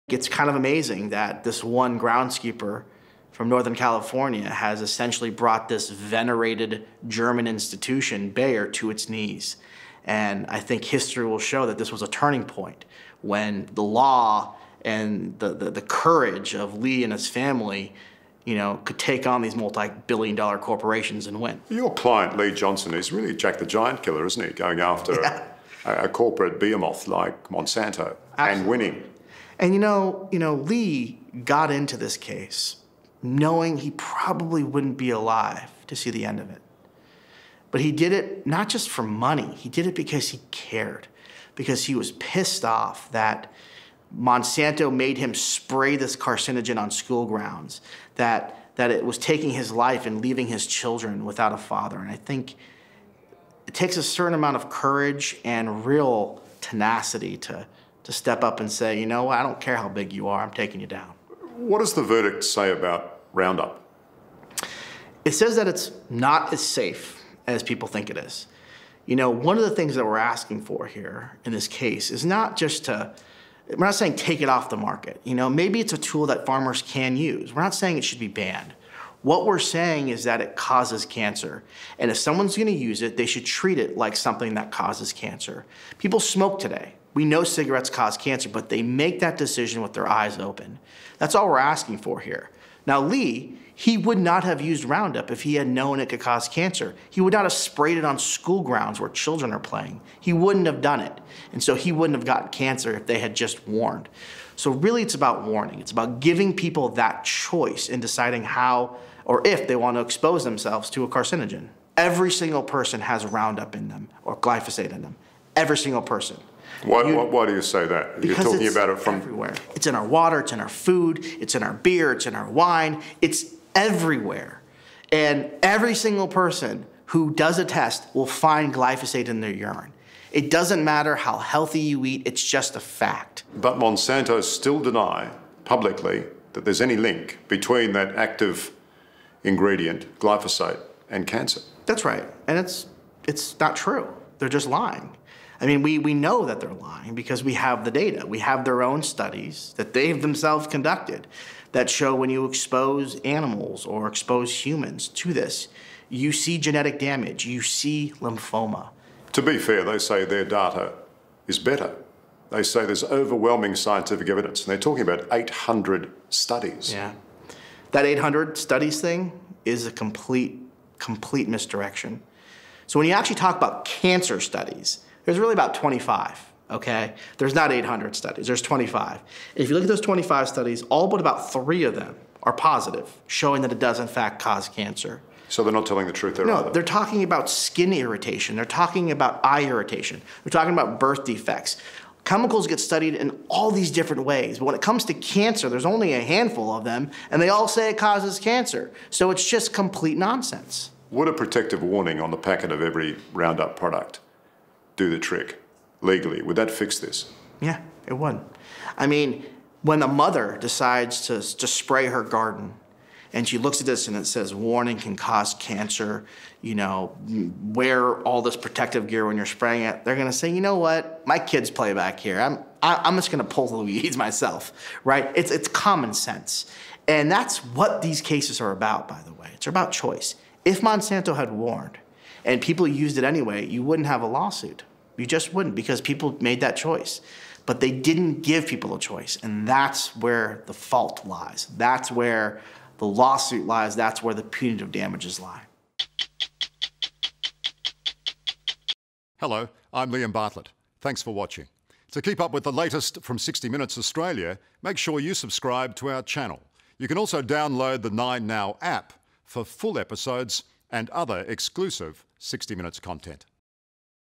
It's kind of amazing that this one groundskeeper from Northern California has essentially brought this venerated German institution, Bayer, to its knees. And I think history will show that this was a turning point when the law and the courage of Lee and his family, could take on these multi-billion-dollar corporations and win. Your client, Lee Johnson, is really Jack the Giant Killer, isn't he? Going after a corporate behemoth like Monsanto. Absolutely. And winning. And Lee got into this case knowing he probably wouldn't be alive to see the end of it. But he did it not just for money, he did it because he cared, because he was pissed off that Monsanto made him spray this carcinogen on school grounds, that it was taking his life and leaving his children without a father. And I think it takes a certain amount of courage and real tenacity to step up and say, you know what, I don't care how big you are, I'm taking you down. What does the verdict say about Roundup? It says that it's not as safe as people think it is. One of the things that we're asking for here in this case is not just we're not saying take it off the market. Maybe it's a tool that farmers can use. We're not saying it should be banned. What we're saying is that it causes cancer. And if someone's gonna use it, they should treat it like something that causes cancer. People smoke today. We know cigarettes cause cancer, but they make that decision with their eyes open. That's all we're asking for here. Now, Lee, he would not have used Roundup if he had known it could cause cancer. He would not have sprayed it on school grounds where children are playing. He wouldn't have done it. And so he wouldn't have gotten cancer if they had just warned. So really it's about warning. It's about giving people that choice in deciding how or if they want to expose themselves to a carcinogen. Every single person has Roundup in them or glyphosate in them. Every single person. Why do you say that? You're talking about it from everywhere. It's in our water, it's in our food, it's in our beer, it's in our wine, it's everywhere. And every single person who does a test will find glyphosate in their urine. It doesn't matter how healthy you eat, it's just a fact. But Monsanto still deny publicly that there's any link between that active ingredient, glyphosate, and cancer. That's right, and it's not true. They're just lying. I mean, we know that they're lying because we have the data. We have their own studies that they've themselves conducted that show when you expose animals or expose humans to this, you see genetic damage, you see lymphoma. To be fair, they say their data is better. They say there's overwhelming scientific evidence, and they're talking about 800 studies. Yeah. That 800 studies thing is a complete misdirection. So when you actually talk about cancer studies, there's really about 25, okay? There's not 800 studies, there's 25. If you look at those 25 studies, all but about 3 of them are positive, showing that it does in fact cause cancer. So they're not telling the truth there either? No, they're talking about skin irritation, they're talking about eye irritation, they're talking about birth defects. Chemicals get studied in all these different ways, but when it comes to cancer, there's only a handful of them, and they all say it causes cancer. So it's just complete nonsense. Would a protective warning on the packet of every Roundup product do the trick legally? Would that fix this? Yeah, it would. I mean, when a mother decides to spray her garden and she looks at this and it says, warning can cause cancer, wear all this protective gear when you're spraying it, they're gonna say, you know what, my kids play back here. I'm just gonna pull the weeds myself, right? It's common sense. And that's what these cases are about, by the way. It's about choice. If Monsanto had warned and people used it anyway, you wouldn't have a lawsuit. You just wouldn't, because people made that choice. But they didn't give people a choice, and that's where the fault lies. That's where the lawsuit lies. That's where the punitive damages lie. Hello, I'm Liam Bartlett. Thanks for watching. To keep up with the latest from 60 Minutes Australia, make sure you subscribe to our channel. You can also download the 9Now app for full episodes and other exclusive 60 Minutes content.